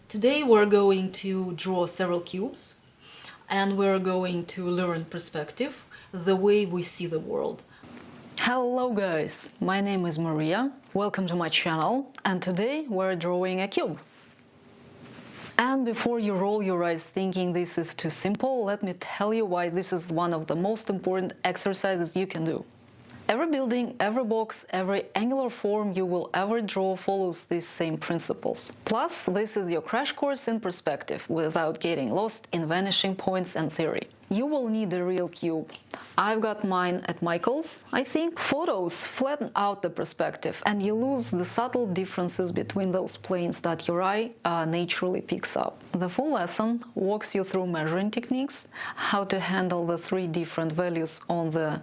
Today we're going to draw several cubes and we're going to learn perspective, the way we see the world. Hello guys, my name is Maria, welcome to my channel, and today we're drawing a cube. And before you roll your eyes thinking this is too simple, let me tell you why this is one of the most important exercises you can do. Every building, every box, every angular form you will ever draw follows these same principles. Plus, this is your crash course in perspective without getting lost in vanishing points and theory. You will need a real cube. I've got mine at Michael's, I think. Photos flatten out the perspective and you lose the subtle differences between those planes that your eye naturally picks up. The full lesson walks you through measuring techniques, how to handle the three different values on the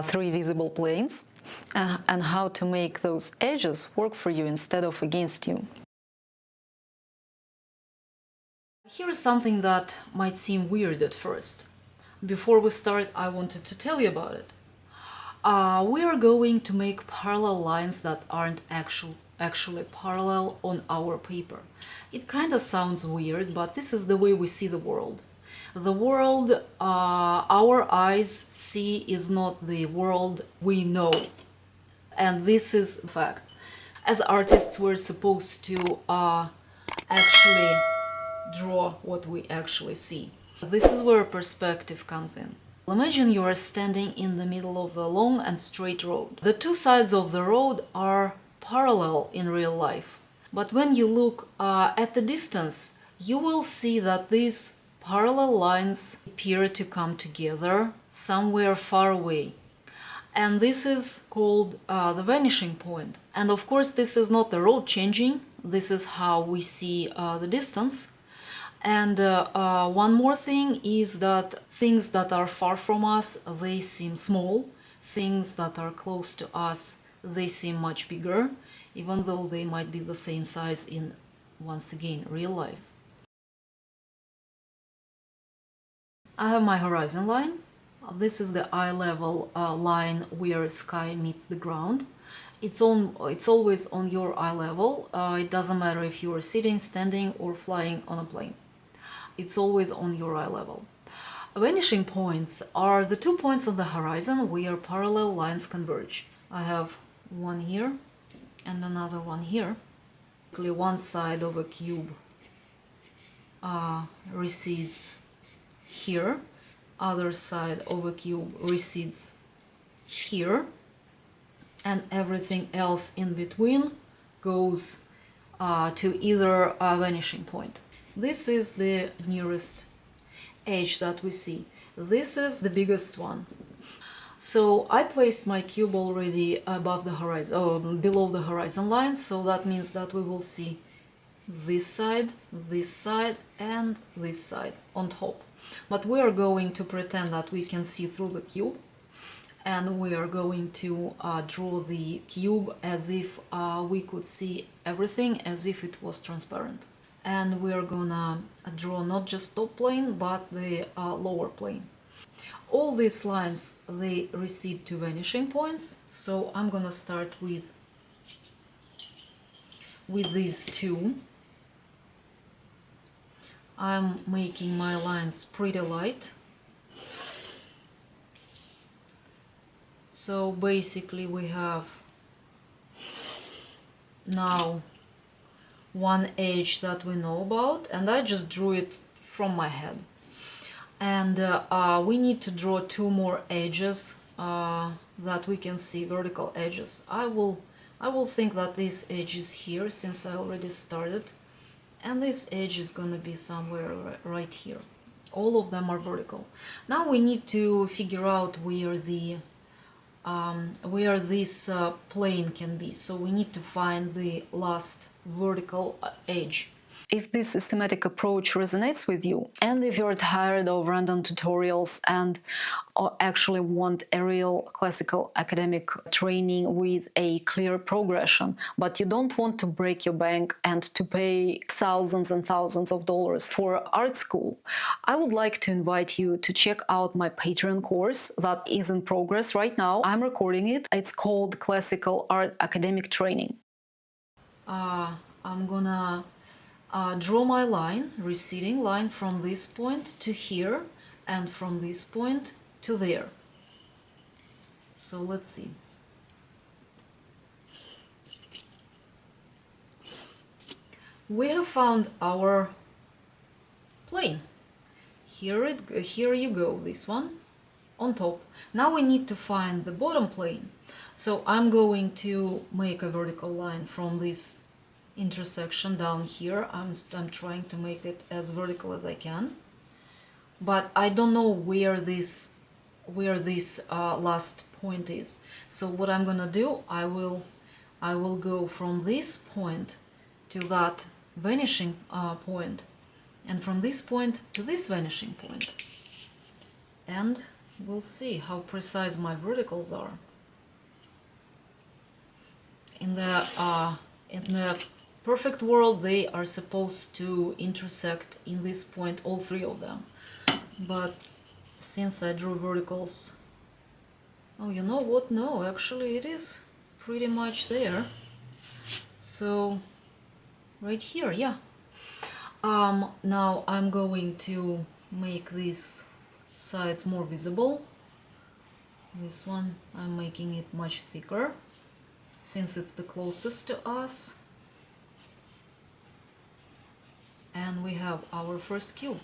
three visible planes, and how to make those edges work for you instead of against you. Here is something that might seem weird at first. Before we start, I wanted to tell you about it. We are going to make parallel lines that aren't actually parallel on our paper. It kind of sounds weird, but this is the way we see the world. The world our eyes see is not the world we know. And this is a fact. As artists, we're supposed to actually draw what we actually see. This is where perspective comes in. Imagine you are standing in the middle of a long and straight road. The two sides of the road are parallel in real life. But when you look at the distance, you will see that these parallel lines appear to come together somewhere far away. And this is called the vanishing point. And of course, this is not the road changing. This is how we see the distance. And one more thing is that things that are far from us, they seem small. Things that are close to us, they seem much bigger, even though they might be the same size in, once again, real life. I have my horizon line. This is the eye level line where sky meets the ground. It's always on your eye level. It doesn't matter if you are sitting, standing, or flying on a plane. It's always on your eye level. Vanishing points are the 2 points on the horizon where parallel lines converge. I have one here and another one here. One side of a cube recedes here, other side of a cube recedes here, and everything else in between goes to either vanishing point. This is the nearest edge that we see. This is the biggest one. So I placed my cube already above the horizon, below the horizon line, so that means that we will see this side, and this side on top. But we are going to pretend that we can see through the cube, and we are going to draw the cube as if we could see everything, as if it was transparent. And we are gonna draw not just top plane, but the lower plane. All these lines, they recede to vanishing points, so I'm gonna start with these two. I'm making my lines pretty light. So basically we have now one edge that we know about, and I just drew it from my head. And we need to draw two more edges that we can see, vertical edges. I will think that this edge is here since I already started, and this edge is gonna be somewhere right here. All of them are vertical. Now we need to figure out where this plane can be. So we need to find the last vertical edge. If this systematic approach resonates with you, and if you're tired of random tutorials and actually want a real classical academic training with a clear progression, but you don't want to break your bank and to pay thousands and thousands of dollars for art school, I would like to invite you to check out my Patreon course that is in progress right now. I'm recording it. It's called Classical Art Academic Training. I'm gonna draw my line, receding line from this point to here and from this point to there. So let's see. We have found our plane. Here you go, this one on top. Now we need to find the bottom plane. So I'm going to make a vertical line from this intersection down here. I'm trying to make it as vertical as I can, but I don't know where this last point is. So what I'm gonna do, I will go from this point to that vanishing point, and from this point to this vanishing point, and we'll see how precise my verticals are. In the perfect world, they are supposed to intersect in this point, all three of them. But since I drew verticals, oh, you know what? No, actually it is pretty much there. So right here, yeah. Now I'm going to make these sides more visible. This one, I'm making it much thicker, since it's the closest to us. And we have our first cube.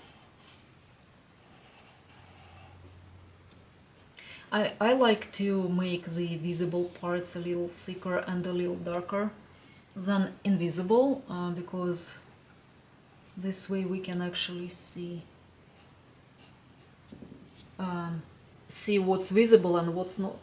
I like to make the visible parts a little thicker and a little darker than invisible, because this way we can actually see what's visible and what's not.